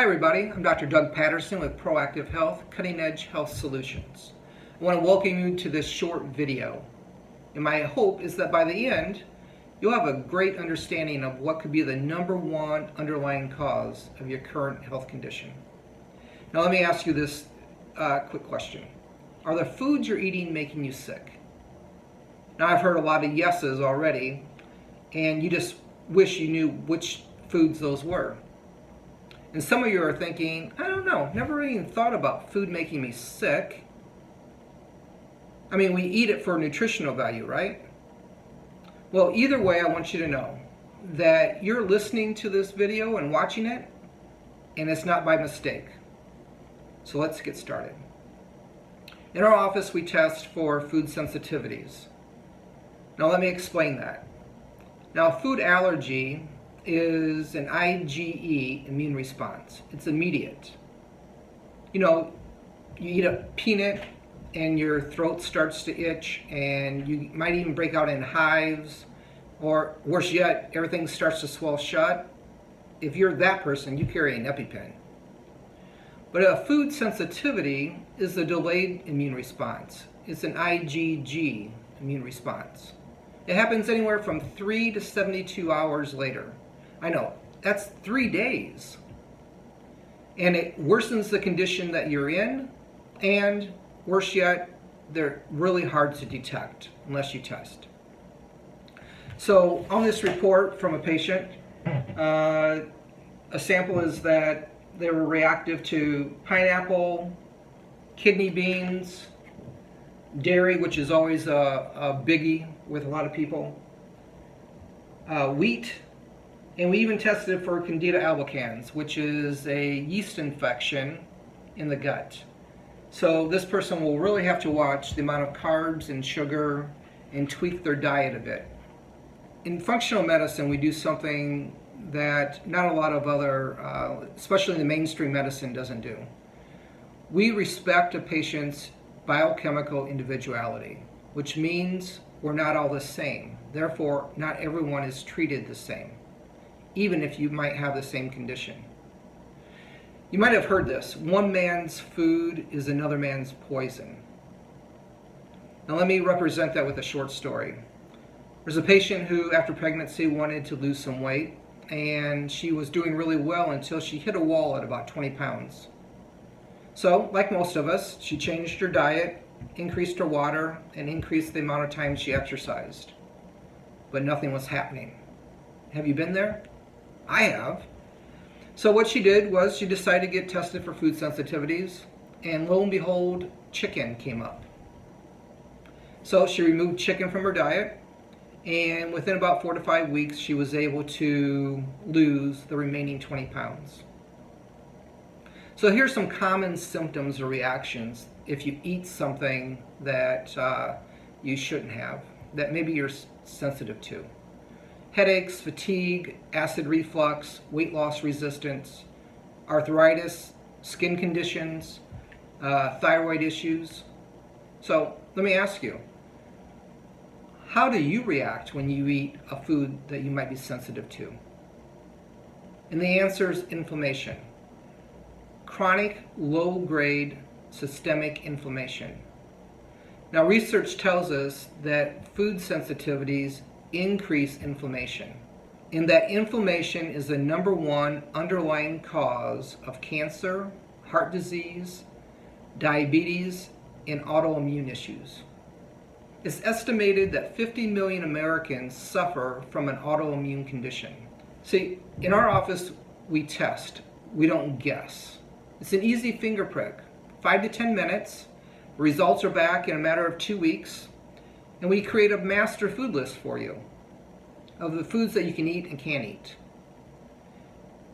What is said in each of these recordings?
Hi everybody, I'm Dr. Doug Patterson with Proactive Health, Cutting Edge Health Solutions. I want to welcome you to this short video. And my hope is that by the end, you'll have a great understanding of what could be the number one underlying cause of your current health condition. Now let me ask you this quick question. Are the foods you're eating making you sick? Now I've heard a lot of yeses already, and you just wish you knew which foods those were. And some of you are thinking, I don't know, never even thought about food making me sick. I mean, we eat it for nutritional value, right? Well, either way, I want you to know that you're listening to this video and watching it, and it's not by mistake. So let's get started. In our office, we test for food sensitivities. Now let me explain that. Now, food allergy is an IgE immune response. It's immediate. You know, you eat a peanut and your throat starts to itch and you might even break out in hives, or worse yet, everything starts to swell shut. If you're that person, you carry an EpiPen. But a food sensitivity is a delayed immune response. It's an IgG immune response. It happens anywhere from 3 to 72 hours later. I know, that's 3 days. And it worsens the condition that you're in, and worse yet, they're really hard to detect unless you test. So on this report from a patient, a sample is that they were reactive to pineapple, kidney beans, dairy, which is always a biggie with a lot of people, wheat, and we even tested for Candida albicans, which is a yeast infection in the gut. So this person will really have to watch the amount of carbs and sugar and tweak their diet a bit. In functional medicine, we do something that not a lot of other, especially in the mainstream medicine, doesn't do. We respect a patient's biochemical individuality, which means we're not all the same. Therefore, not everyone is treated the same, even if you might have the same condition. You might have heard this: one man's food is another man's poison. Now let me represent that with a short story. There's a patient who, after pregnancy, wanted to lose some weight, and she was doing really well until she hit a wall at about 20 pounds. So, like most of us, she changed her diet, increased her water, and increased the amount of time she exercised. But nothing was happening. Have you been there? I have. So what she did was she decided to get tested for food sensitivities, and lo and behold, chicken came up. So she removed chicken from her diet, and within about 4 to 5 weeks, she was able to lose the remaining 20 pounds. So here's some common symptoms or reactions if you eat something that you shouldn't have, that maybe you're sensitive to. Headaches, fatigue, acid reflux, weight loss resistance, arthritis, skin conditions, thyroid issues. So let me ask you, how do you react when you eat a food that you might be sensitive to? And the answer is inflammation. Chronic, low-grade, systemic inflammation. Now, research tells us that food sensitivities increase inflammation, and that inflammation is the number one underlying cause of cancer, heart disease, diabetes, and autoimmune issues. It's estimated that 50 million Americans suffer from an autoimmune condition. See, in our office, we test. We don't guess. It's an easy finger prick. 5 to 10 minutes. Results are back in a matter of 2 weeks. And we create a master food list for you of the foods that you can eat and can't eat.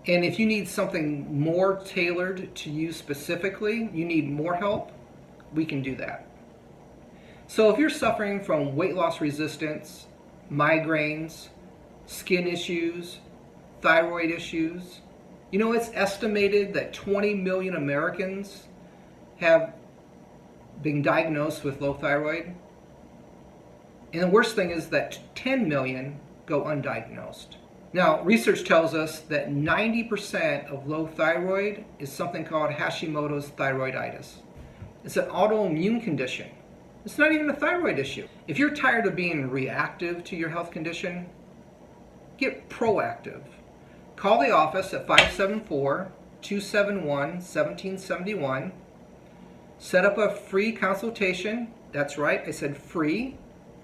And if you need something more tailored to you specifically, you need more help, we can do that. So if you're suffering from weight loss resistance, migraines, skin issues, thyroid issues, you know, it's estimated that 20 million Americans have been diagnosed with low thyroid. And the worst thing is that 10 million go undiagnosed. Now, research tells us that 90% of low thyroid is something called Hashimoto's thyroiditis. It's an autoimmune condition. It's not even a thyroid issue. If you're tired of being reactive to your health condition, get proactive. Call the office at 574-271-1771. Set up a free consultation. That's right, I said free.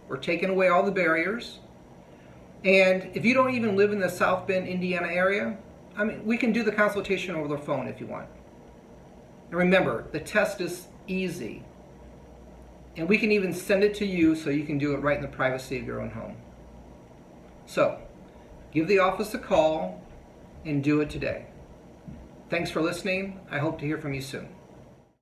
We're taking away all the barriers. And if you don't even live in the South Bend, Indiana area, we can do the consultation over the phone if you want. And remember, the test is easy. And we can even send it to you so you can do it right in the privacy of your own home. So, give the office a call and do it today. Thanks for listening. I hope to hear from you soon.